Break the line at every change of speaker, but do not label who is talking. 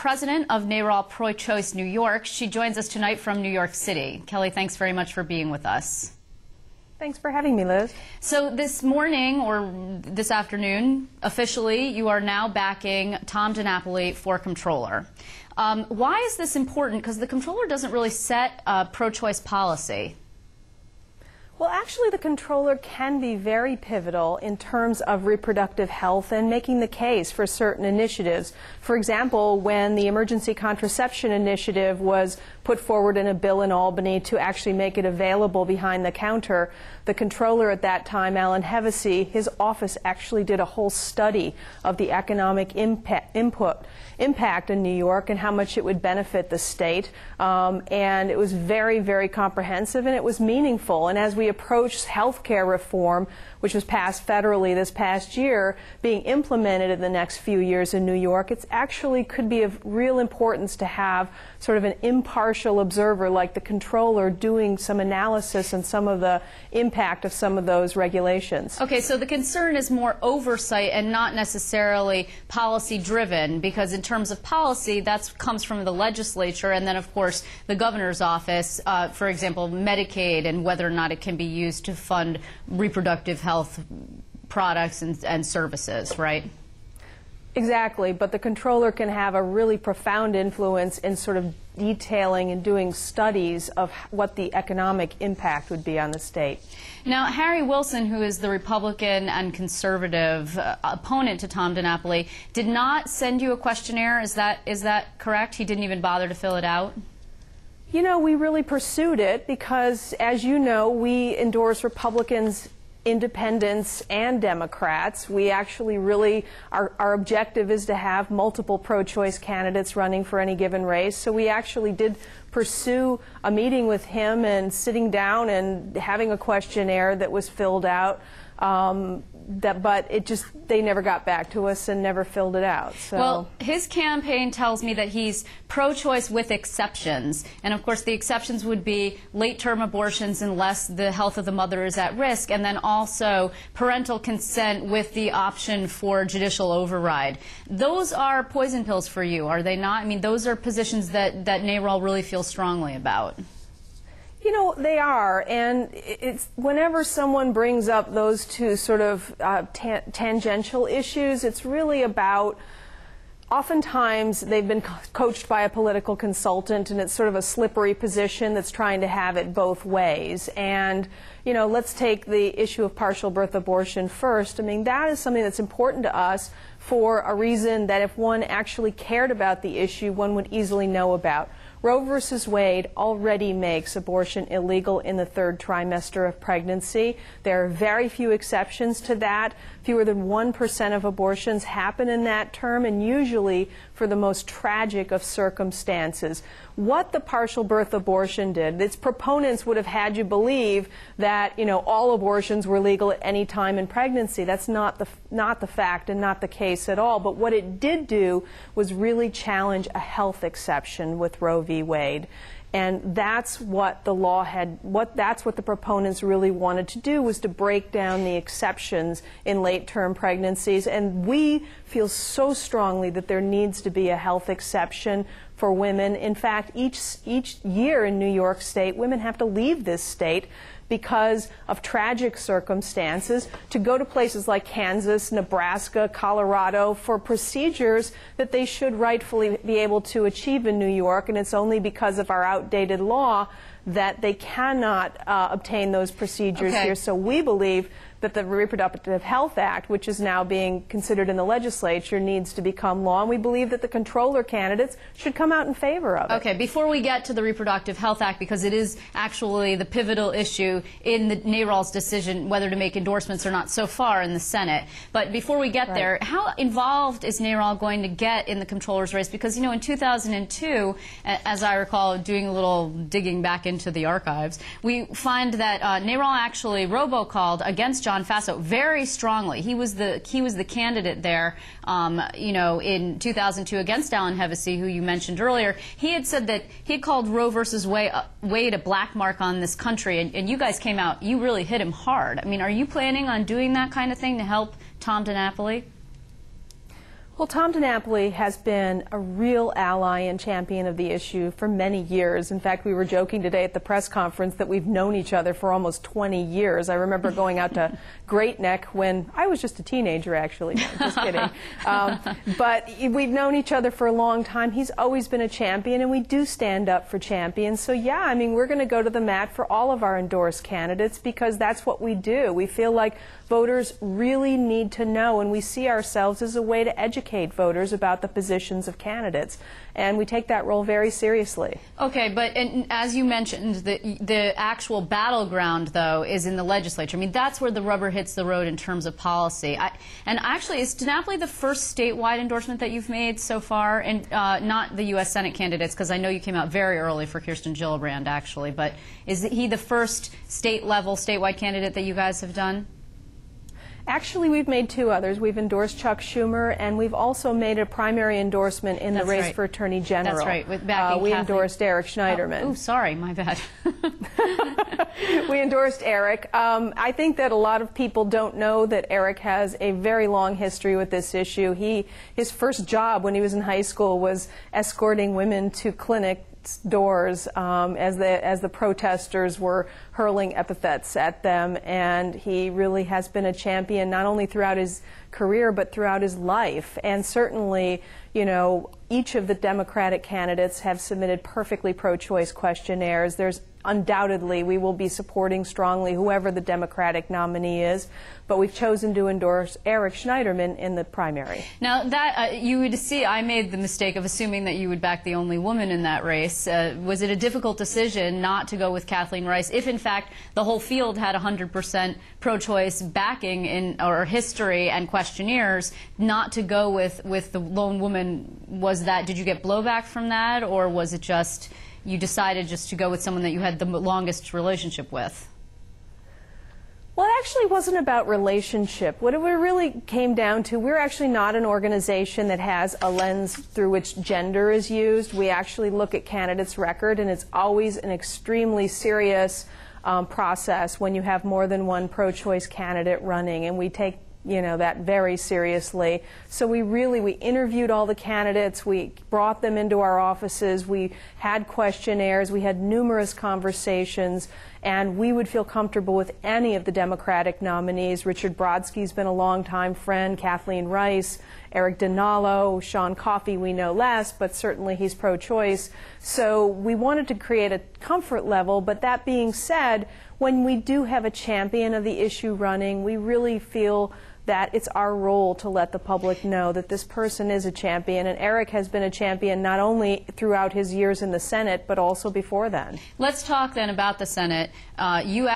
president of NARAL Pro-Choice New York. She joins us tonight from New York City. Kelli, thanks very much for being with us.
Thanks for having me, Liz.
So this morning, or this afternoon, officially, you are now backing Tom DiNapoli for comptroller. Why is this important? Because the comptroller doesn't really set pro-choice policy.
Well, actually, the comptroller can be very pivotal in terms of reproductive health and making the case for certain initiatives. For example, when the emergency contraception initiative was put forward in a bill in Albany to actually make it available behind the counter, the comptroller at that time, Alan Hevesy, his office actually did a whole study of the economic impact in New York and how much it would benefit the state. And it was very, very comprehensive, and it was meaningful. And as we approach health care reform, which was passed federally this past year, being implemented in the next few years in New York, it actually could be of real importance to have sort of an impartial observer like the comptroller doing some analysis on some of the impact of some of those regulations.
Okay, so the concern is more oversight and not necessarily policy driven, because in terms of policy, that comes from the legislature and then, of course, the governor's office, for example, Medicaid and whether or not it can be used to fund reproductive health products and services, right?
Exactly, but the comptroller can have a really profound influence in sort of detailing and doing studies of what the economic impact would be on the state.
Now, Harry Wilson, who is the Republican and conservative opponent to Tom DiNapoli, did not send you a questionnaire. Is that correct? He didn't even bother to fill it out?
You know, we really pursued it because, as you know, we endorse Republicans, Independents, and Democrats. We actually really, our objective is to have multiple pro-choice candidates running for any given race. So we actually did pursue a meeting with him and sitting down and having a questionnaire that was filled out. But they never got back to us and never filled it out. So.
Well, his campaign tells me that he's pro-choice with exceptions. And of course, the exceptions would be late-term abortions unless the health of the mother is at risk, and then also parental consent with the option for judicial override. Those are poison pills for you, are they not? I mean, those are positions that NARAL really feels strongly about.
You know, they are, and it's whenever someone brings up those two sort of tangential issues, it's really about, oftentimes they've been coached by a political consultant, and it's sort of a slippery position that's trying to have it both ways. And, you know, let's take the issue of partial birth abortion first. I mean, that is something that's important to us for a reason that if one actually cared about the issue, one would easily know about. Roe versus Wade already makes abortion illegal in the third trimester of pregnancy. There are very few exceptions to that. Fewer than 1% of abortions happen in that term, and usually for the most tragic of circumstances. What the partial birth abortion did, its proponents would have had you believe that, you know, all abortions were legal at any time in pregnancy. That's not the fact and not the case at all. But what it did do was really challenge a health exception with Roe v. Wade. And that's what the law that's what the proponents really wanted to do, was to break down the exceptions in late-term pregnancies. And we feel so strongly that there needs to be a health exception for women. In fact, each year in New York State, women have to leave this state because of tragic circumstances to go to places like Kansas, Nebraska, Colorado for procedures that they should rightfully be able to achieve in New York, and it's only because of our outdated law that they cannot obtain those procedures here. So we believe that the Reproductive Health Act, which is now being considered in the legislature, needs to become law, and we believe that the comptroller candidates should come out in favor of it.
Okay, before we get to the Reproductive Health Act, because it is actually the pivotal issue in the NARAL's decision whether to make endorsements or not so far in the Senate, but before we get there, how involved is NARAL going to get in the comptroller's race? Because, you know, in 2002, as I recall doing a little digging back into the archives, we find that NARAL actually robocalled against John Faso very strongly. He was the candidate there, you know, in 2002 against Alan Hevesy, who you mentioned earlier. He had said that he had called Roe versus Wade a black mark on this country, and you guys came out, you really hit him hard. I mean, are you planning on doing that kind of thing to help Tom DiNapoli?
Well, Tom DiNapoli has been a real ally and champion of the issue for many years. In fact, we were joking today at the press conference that we've known each other for almost 20 years. I remember going out to Great Neck when I was just a teenager, actually. No, just kidding. But we've known each other for a long time. He's always been a champion, and we do stand up for champions. So, yeah, I mean, we're going to go to the mat for all of our endorsed candidates because that's what we do. We feel like voters really need to know, and we see ourselves as a way to educate voters about the positions of candidates, and we take that role very seriously.
Okay, but and as you mentioned, the actual battleground, though, is in the legislature. I mean, that's where the rubber hits the road in terms of policy. And actually, is DiNapoli the first statewide endorsement that you've made so far? And not the U.S. Senate candidates, because I know you came out very early for Kirsten Gillibrand, actually, but is he the first state-level, statewide candidate that you guys have done?
Actually, we've made two others. We've endorsed Chuck Schumer, and we've also made a primary endorsement in the race for Attorney General.
That's right. With backing
we endorsed Eric Schneiderman.
Oh, sorry, my bad.
We endorsed Eric. I think that a lot of people don't know that Eric has a very long history with this issue. His first job when he was in high school was escorting women to clinics doors as the protesters were hurling epithets at them, and he really has been a champion not only throughout his career but throughout his life. And certainly, you know, each of the Democratic candidates have submitted perfectly pro-choice questionnaires. There's undoubtedly we will be supporting strongly whoever the Democratic nominee is, but we've chosen to endorse Eric Schneiderman in the primary.
Now, that you would see, I made the mistake of assuming that you would back the only woman in that race. Was it a difficult decision not to go with Kathleen Rice if, in fact, the whole field had 100% pro-choice backing in our history and questionnaires, not to go with the lone woman? Was that, did you get blowback from that, or was it just you decided just to go with someone that you had the longest relationship with?
Well, it actually wasn't about relationship. What it really came down to, we're actually not an organization that has a lens through which gender is used. We actually look at candidates' record, and it's always an extremely serious process when you have more than one pro-choice candidate running, and we take that very seriously. So we interviewed all the candidates, we brought them into our offices, we had questionnaires, we had numerous conversations, and we would feel comfortable with any of the Democratic nominees. Richard Brodsky's been a longtime friend, Kathleen Rice, Eric Dinalo, Sean Coffey we know less, but certainly he's pro-choice. So we wanted to create a comfort level, but that being said, when we do have a champion of the issue running, we really feel that it's our role to let the public know that this person is a champion, and Eric has been a champion not only throughout his years in the Senate, but also before then.
Let's talk then about the Senate. You